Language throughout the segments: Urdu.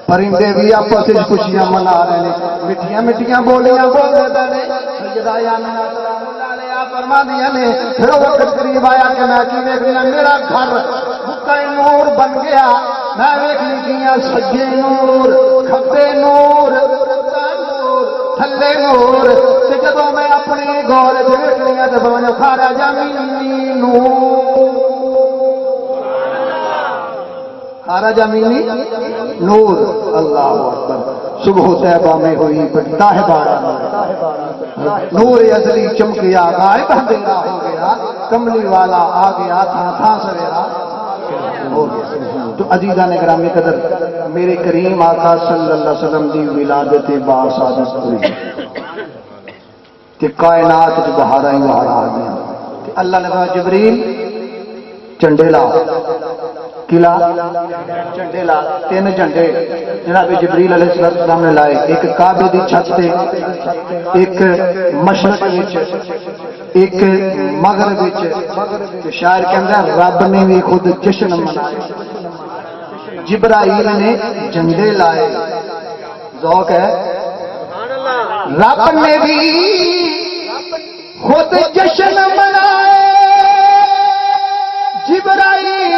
پرندے بھی آپس میں خوشیاں منا رہے ہیں، میٹھیاں میٹھیاں بولیاں بول رہے ہیں۔ سیدہ آمنہ سلام اللہ علیہا فرما دیا نے پھر وقت قریب آیا کہ میں کی دیکھ لیا میرا گھر بکے نور بن گیا، میں دیکھ لیجیاں سجے نور، کھبے نور، تھلے نور، جب میں اپنی گور دیکھ لیا جب میں خرج منی نور، خرج منی نور، اللہ اکبر۔ صبح طیبہ میں ہوئی بڑھتا ہے بارہ نور ازلی چمکیا، غائب اندھیرا ہو گیا، کملی والا آ گیا، تھا سویرا ہو گیا۔ تو عزیزان گرامی قدر میرے کریم آقا صلی اللہ علیہ وسلم دی ولادت باعث ہوئی کہ کائنات جو بہارا ہی بہارا آ گیا۔ اللہ نے کہا جبریل جھنڈے لا، کلا جھنڈے لا، تین جھنڈے جناب جبریل علیہ السلام نے لائے، ایک کعبے دی چھت تے، ایک مشرق وچ، ایک مغرب وچ۔ شاعر کہندا رب نے بھی خود جشن منایا، جبرائیل نے جھنڈے لائے، ذوق ہے، رب نے بھی خود جشن منائے، جبرائیل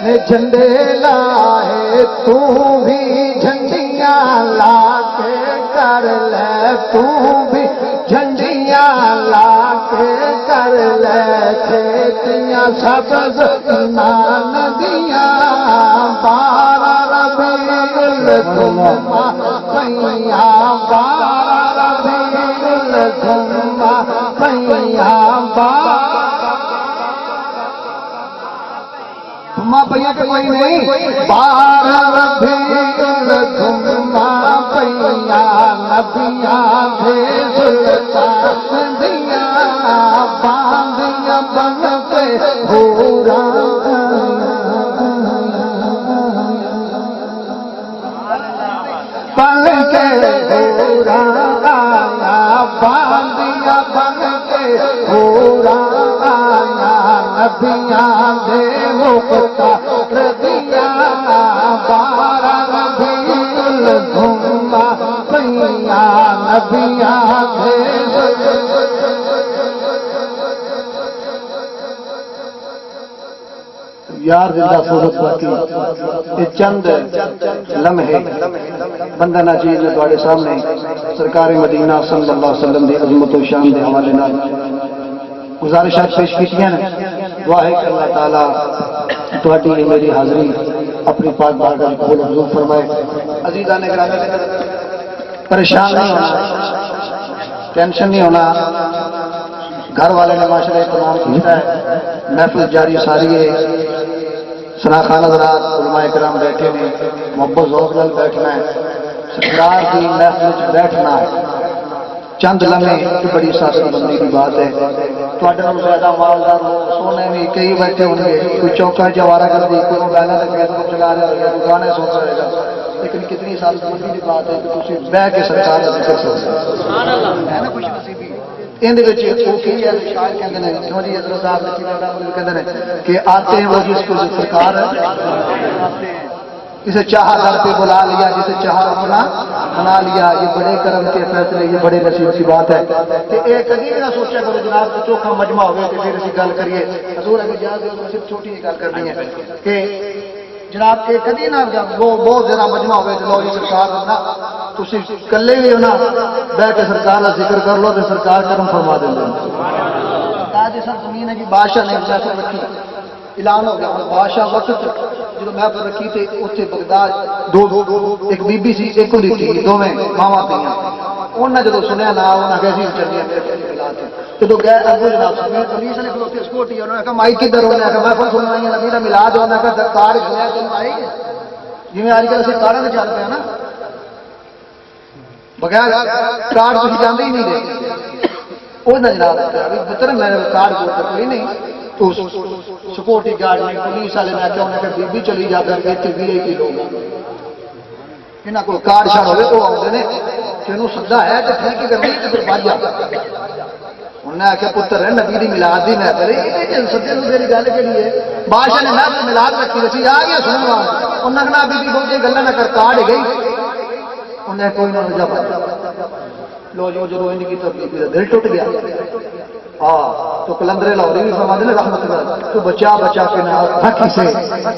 نے جھنڈے لائے، تو بھی جھنڈیاں لا کے کر لے، تو بھی جھنڈیاں لا کے کر لے، کھیتیاں سبز ندیاں بارہ ربیع الدھما پیاں، بارہ ربیع الدھما پیاں، دھما پیا کہ کوئی نہیں، بارہ ربیع الدھما پیاں، نبیاں دے سلطان دیاں باندیاں بن کے حوراں، بن کے حوراں آیا، باندیاں بن کے حوراں آیا، نبیاں دے مختار دیاں بارہ ربیع الدھما پیاں، نبیاں دے یار زندہ صورت باقی یہ چند لمحے بندہ ناچیز نے تواڈے سامنے سرکار مدینہ صلی اللہ علیہ وسلم دی عظمت و شان دے حوالے نال گزارشات پیش کیتیاں نے۔ دعا ہے کہ اللہ تعالی تواڈی میری حاضری اپنی پاک بارگاہ میں قبول منظور فرمائے۔ عزیزان گرامی پریشان نہیں ہونا، ٹینشن نہیں ہونا، گھر والے نے معاشرہ اہتمام کیا ہے، محفل جاری ساری ہے، سناخان حضرات علماء کرام بیٹھے نے، محبت ذوق نال بیٹھنا ہے، سرکار کی محفل بیٹھنا ہے، چند لمحے تو بڑی سادہ بندی کی بات ہے۔ تواڈے نال زیادہ مالدار ہو سونے بھی کئی بیٹھے ہوں گے، کوئی چوکا چوارا کر دی، کوئی موبائل سے فیس بک چلا رہا ہے، کوئی گانے سن رہے گا، لیکن کتنی سادہ بندی کی بات ہے کہ تسی بیٹھ کے سرکار کا ذکر سن سبحان اللہ ہے نا، خوش نصیبی کہ آتے ہیں وہ جس کو سرکار جسے چاہا گھر پہ بلا لیا، جسے چاہا اپنا بنا لیا، یہ بڑے کرم کے فیصلے، یہ بڑے نصیب کی بات ہے۔ کہ ایک کبھی بھی نہ سوچا کرو جناب کہ چوکھا مجمع ہوگا کہ پھر اسی گل کریے، حضور اگر اجازت دو تو صرف چھوٹی ہی گل کرنی ہے کہ جناب کہ کدی نہ وہ بہت زیادہ مجمع ہوئے تو لو جی سرکار نا تسی کلے بھی ہو نا بیٹھ کے سرکار کا ذکر کر لو تو سرکار کرم فرما دیں گے۔ تاج سر زمین ہے کہ بادشاہ نے محفل رکھی، اعلان ہو گیا بادشاہ وقت جب محفل رکھی تھی اتنے بغداد ایک بی بی سی ایک تھی دونیں ماواں تھیں، انہیں جب سنیا نا انہیں کہ جی چلیے جب گئے ابو جناب پولیس نے سکورٹی انہوں نے کہا مائی کدھر ہونے کا محفل سننا ہے نبی کا ملاد ہونا کا سرکار آئی جی آج کل اچھے کارڈ چل پہ نا بغیر کارڈ تھی جانے ہی نہیں دے وہ جناب پتر میں کارڈ کوئی نہیں تو سکورٹی گارڈ نے پولیس والے نے آخیا انہیں کہ بی بی چلی جا کر کے وی آئی پی لوگ یہاں کو کارڈ شارڈ ہوئے وہ آتے ہیں کہ انہوں سدا ہے تو ٹھیک ہی کرنی تو پھر بج جاتا انہیں آخیا پتر ہے نبی دی میلاد دی محفل ہے سدے سدے گل کہڑی ہے بادشاہ نے محفل میلاد رکھی رسی آ گیا سنن واسطے انہیں کہنا بی بہت گلا نہ کر کاڑ گئی انہیں کوئی نہ جب لو جو جو ان کی بی کا دل ٹوٹ گیا ہاں تو کلندر لاہوری بھی فرما دے رحمت اللہ تو بچا بچا کے نہ رکھی سے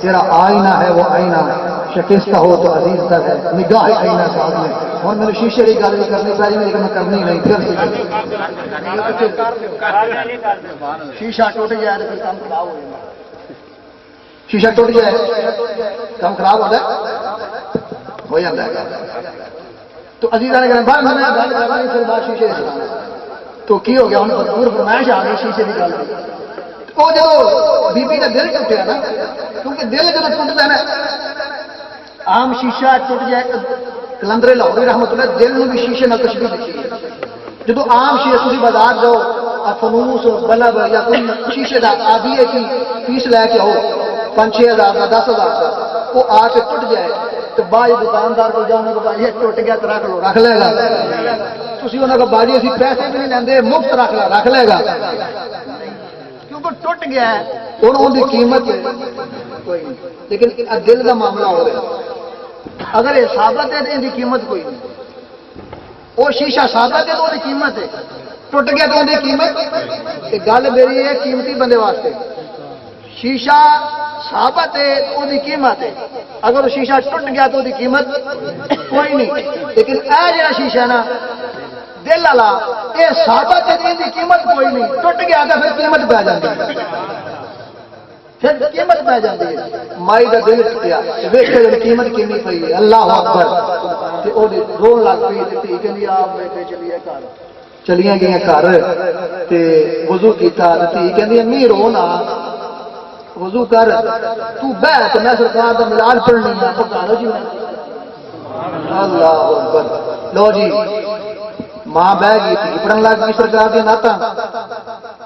تیرا آئینہ ہے وہ آئینہ شکستہ ہو تو عزیز تر ہے نگاہ آئینہ ساتھ میں اور میرے شیشے کی گل بھی کرنی پڑی لیکن میں کرنی نہیں پھر شیشہ ٹوٹ جائے تو پھر کام خراب ہو جائے شیشہ ٹوٹ جائے کام خراب ہو جائے ہو جاتا ہے تو عزیزہ نے کہا باہر میں گل کر رہا پھر بعد شیشے تو کی ہو گیا انہوں نے بھرپور فرمائش آ گئی شیشے کی گل وہ جو بی بی کا دل ٹوٹیا نا کیونکہ دل جب ٹوٹتا ہے نا عام شیشہ ٹوٹ جائے کلندر لاہوری رحمت اللہ دل میں بھی شیشے نہ تشبیہ دیتی ہے جب عام شیشے تھی بازار جاؤ فنوس بلب یا کوئی شیشے کا آدھی کی فیس لے کے آؤ 5-6 ہزار کا 10,000 کا وہ آ کے ٹوٹ جائے تو بائی دکاندار کو جانے کو یہ ٹوٹ گیا تو رکھ لو رکھ لے گا تھی انہوں کو باجی اسی پیسے بھی نہیں لیں مفت رکھ لے گا کیونکہ ٹوٹ گیا ہے اور ان کی قیمت کوئی نہیں لیکن دل کا معاملہ ہو رہا ہے اگر یہ ثابت ہے تو ان کی قیمت کوئی نہیں وہ شیشہ ثابت ہے تو وہ قیمت ہے ٹوٹ گیا تو ان کی قیمت گل میری ہے قیمتی بندے واسطے شیشہ ثابت ہے تو وہ قیمت ہے اگر وہ شیشہ ٹوٹ گیا تو وہ قیمت کوئی نہیں لیکن اے جڑا شیشہ ہے نا دل والا یہ ثابت ہے ان کی قیمت کوئی نہیں ٹوٹ گیا تو پھر قیمت پی جاتی ہے پھر قیمت پی جاتی ہے مائی کا دل ٹوٹیا ویکھے قیمت کتنی پی ہے اللہ اکبر وہ رو لگ پی کہ آپ بیٹھے چلیے گھر چلیاں گئی گھر وضو کیتا تھی کہ امی رو نا وضو کر تو بہ تو میں سرکار کا ملال پڑھنی ہے پکا لو جی اللہ اکبر لو جی ماں بہ گئی تھی پڑھن لگ گئی سرکار دیا نعت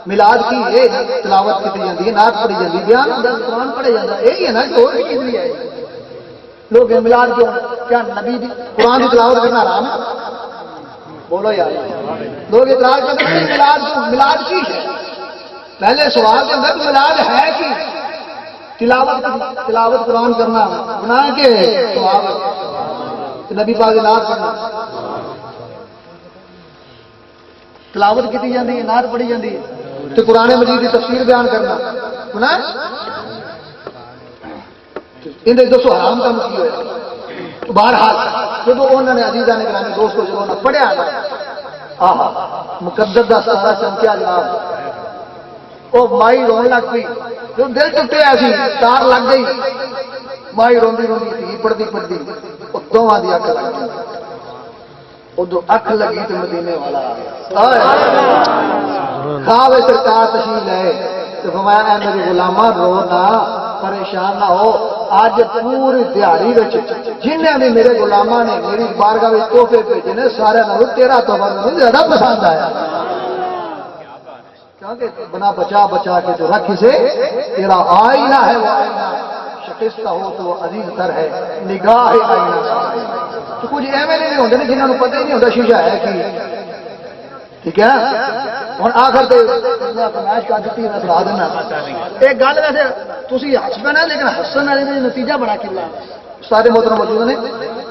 ملاد کی یہ تلاوت کی جاتی ہے نعت پڑھی جاتی بیان قرآن پڑھے جاتا ہے یہی ہے نا کہ اور بھی چیز نہیں ہے لوگ ملاد کیوں کیا نبی قرآن کی تلاوت کرنا حرام ہے بولو یار لوگ اعتراض کرتے ہیں ملاد کی ہے پہلے سوال کے اندر ملاد ہے کہ تلاوت قرآن کرنا بنا کے نبی پاک کی نعت پڑھنا تلاوت کی جاتی ہے نعت پڑھی جاتی ہے تو قرآن مجید کی تفسیر بیان کرنا سنا ان دسو حرام کام کی ہوا بہرحال جب انہوں نے عزیزہ نے گرامی دوست کو جب انہوں پڑھیا نا مقدس کا سارا چمکیا جناب وہ مائی رون لگ پئی جو دل ٹوٹیا سی تار لگ گئی مائی روندی روندی تھی پڑھتی پڑھتی وہ دونوں کی اکھ لگ گئی ادو اکھ لگی تو مدینے والا کھاوے سرکار تشریف لے تو فرمایا اے میرے غلاماں رو نہ پریشان نہ ہو اج پوری دیہڑی جنہیں بھی میرے غلاماں نے میری بارگاہ میں تحفے بھیجے نے سارے نالوں تیرا تحفہ مجھے زیادہ پسند آیا کیونکہ بنا بچا بچا کے جو رکھ سے تیرا آئینہ ہے وہ آئینہ شکستہ ہو تو وہ عزیز تر ہے نگاہ آئینہ تو کچھ ایویں نہیں ہوتے جنہوں نے پتہ ہی نہیں ہوتا شیشہ ہے کہ ٹھیک ہے ہوں آخر فرمائش کر دیتی میں سنا دینا ایک گل ویسے تھی ہس پہ لیکن ہسن والے نے نتیجہ بنا کے لا سارے محترم موجود نے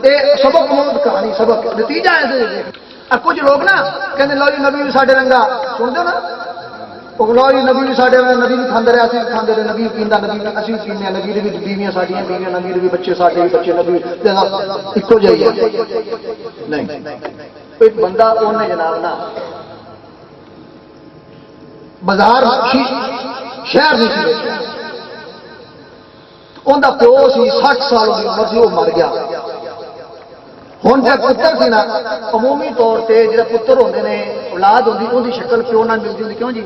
یہ سبق کہانی سبق نتیجہ ہے کچھ لوگ نا کہ لو جی نبی بھی ساڈے رنگا سنتے ہو نا لو جی نبی بھی ساڈے نبی بھی کھانے رہے اسی کھانے رہے نبی پیندا نبی اسی بھی پینے نبی بھی بیویاں ساڈیاں بیویاں نبی بھی بچے ساڈے بھی بچے نبی ایکو جائی نہیں ایک بندہ انہیں جناب نا بازار شہر نہیں سی ان کا پیو سی 60 سال کی عمر سی وہ مر گیا ہوں جب پتر سی نا عمومی طور سے جہاں پتر ہوتے ہیں اولاد ہوتی ان کی شکل پیو نہ ملتی ہوتی کیوں جی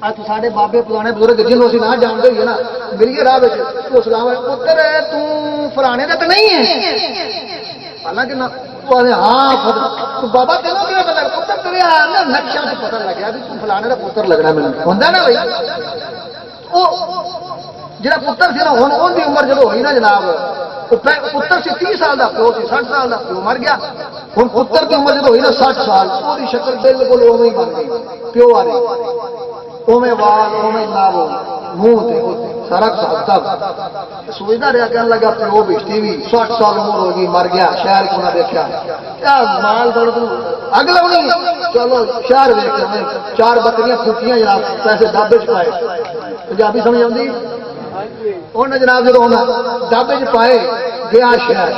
اج تو سارے بابے پرانے بزرگ جنوں اسی نہ جانتے ہوئے نا میری راہ تو سلام پتر ترانے کا تو نہیں ہے حالانکہ ہاں بابا تینوں کیا پتا پتر تیرے نقشہ سے پتہ لگیا بھی تم فلانے کا پتر لگنا مل ہوتا نا بھائی وہ جہاں پتر سی نا ہوں ان کی عمر جب ہوئی نا جناب پتر سی 30 سال کا پیو سی 60 سال کا پیو مر گیا ہوں پتر کی عمر جب ہوئی نا 60 سال پوری شکل بالکل اوے ہی بن گئی پیو آ رہی اوے وال اوے ناو منہ تے سارا حساب سوچتا رہا کہنے لگا پیو بیٹی بھی 60 سال عمر ہو گئی مر گیا شہر کو نہ دیکھا کیا مال دوڑ تو اگ لونی چلو شہر ویک کے 4 بکریاں پھوکیاں جناب پیسے ڈابے چ پائے پنجابی سمجھ آتی انہیں جناب جب ڈابے چ پائے گیا شہر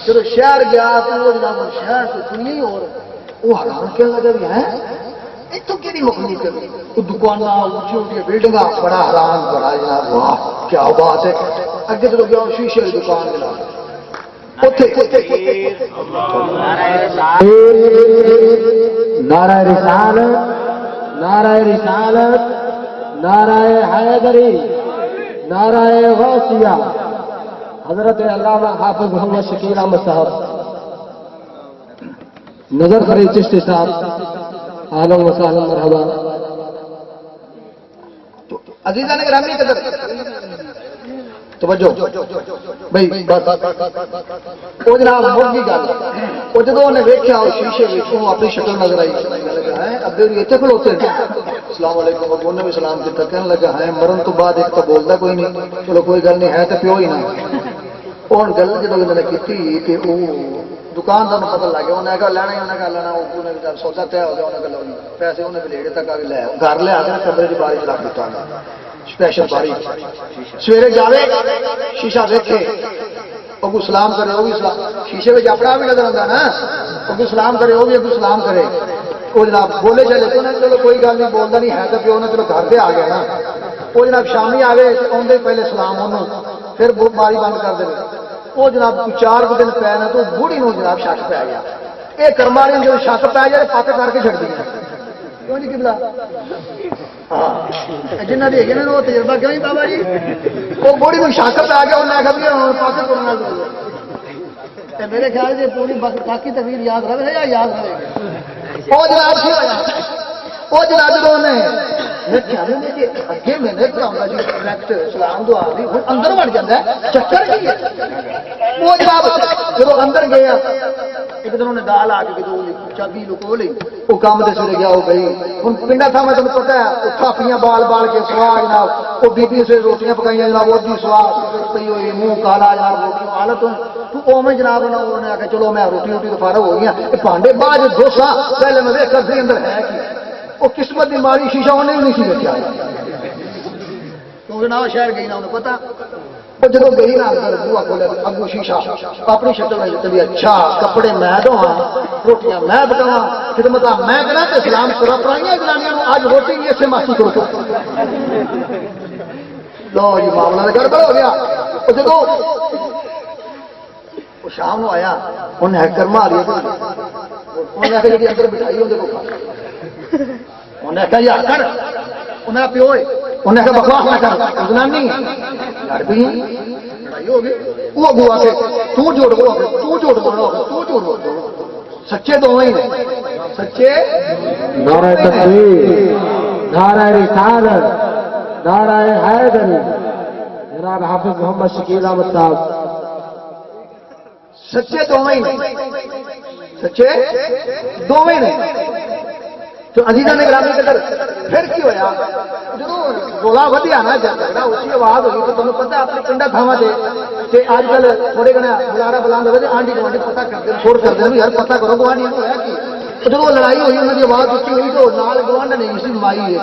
جب شہر گیا تو وہ جناب شہر سے سنی اور وہ حیران کہنے لگا بھی ہے اتوں کہ مخلوق ہے وہ دکان اونچی اونچی بلڈنگ بڑا حیران بڑا جناب واہ کیا بات ہے اگے چلو گیا شیشے کی دکان جناب نعرہ رسالت نعرہ رسالت نعرہ حیدری نعرہ غوثیہ حضرت علامہ حافظ محمد شکیل احمد صاحب نظر فرید چشتی صاحب اہلا و سہلا مرحبا عزیزان گرامی قدر توجہ بھائی وہ جناب مرغی گل وہ جب انہیں ویکیا شیشے میں اپنی شکل نظر آئی ابے اتنے کھلوتے السلام علیکم ابو نے بھی سلام کیا کہنے لگا ہے مرن تو بعد ایک تو بولتا کوئی نہیں چلو کوئی گل نہیں ہے تو پیو ہی نہ اور گل جب انہوں نے کی کہ وہ دکاندار کو پتہ لگ گیا انہیں کہا لینا ہی انہیں کہا لینا وہ سودا طے ہو گیا انہیں کہا پیسے انہیں بلیڑے تک آ کے لے گھر لے آ کے کمرے کی باری رکھ دیتا اسپیشل باری سویرے جاوے شیشہ دیکھے اگو سلام کرے وہ بھی سلام شیشے میں اپنا بھی نظر آتا نا اگو سلام کرے وہ بھی اگو سلام کرے وہ جناب بولے چلے تو چلو کوئی گل نہیں بولتا نہیں ہے تو پیو نے چلو گھر پہ آ گیا نا وہ جناب شامی آ گئے آدھے پہلے سلام انہوں پھر باری بند کر دے وہ جناب 4 دن پے نا تو بوڑھی نو جناب شک پی گیا یہ کرم والی جب شک پی جائے پک کر کے چڑھ دیا کیوں نہیں کبلا جنہ دے گئے وہ تجربہ کیوں نہیں بابا جی وہ بوڑھی کو شک پی گیا انہیں آخر پک کرنا میرے خیال سے پوری باقی تفریح یاد رہے یا یاد رہے وہ جناب وہ جناب جب اگے میں نے سلام دعا دی اندر بڑھ جاتا ہے چکر کی وہ جناب جب اندر گیا ایک دن انہیں دال آ کے چابی لکو لی وہ کام دے سوے گیا ہو گئی ہوں پنڈا تھا میں تمہیں پتا ہے تھاپیاں بال بال کے سوا جناب وہ بیبی سے روٹیاں پکائی جناب وہ بھی سواد پی ہوئی منہ کالا جناب روٹی حالت تو میں جناب انہوں نے آ کے چلو میں روٹی روٹی تو فارغ ہو گیا پانڈے بعد ڈوسا پہلے میں دیکھ کر اندر ہے کہ وہ قسمت کی ماری شیشہ انہیں بھی نہیں سی دیکھا تو جناب شہر گئی نا انہیں پتا وہ جب گئی نا اندر بوا کھولے اگو شیشہ اپنی شکل میں چلی اچھا کپڑے میں دوا روٹیاں میں پکاوا خدمت میں کرا تو سلام کرا پرائیاں جنانیاں اج روٹی بھی اسے ماسٹر کرو لو جی معاملہ گڑبڑ ہو گیا وہ جب وہ شام کو آیا انہیں کرما لیا انہیں آخر جی اندر بٹھائی اندر کو انہیں آخیا یار کر انہیں پیو انہیں آخیا بکواس نہ کر زنانی لڑ پی لڑائی ہو گئی وہ اگو آ کے تو جھوٹ بولو تو جھوٹ بولو تو جھوٹ بولو سچے دونوں ہی نے سچے نعرہ تکبیر نعرہ رسالت نعرہ حیدری جناب حافظ محمد شکیل احمد صاحب سچے دونوں ہی نے سچے دونوں ہی نے تو عزیزاں نے گرامی قدر پھر کی ہویا جب رولا ودیا نا جھگڑا اچھی آواز ہوئی تو تمہیں پتا اپنے پنڈا تھاواں سے اج کل تھوڑے گھنا بلارا بلند ہوئے آنڈی گوانڈی پتا کرتے ہیں چھوڑ کرتے ہیں یار پتا کرو گوانڈی ہوا کی جب وہ لڑائی ہوئی انہوں کی آواز اچھی ہوئی تو نال گوانڈ نہیں سی مائی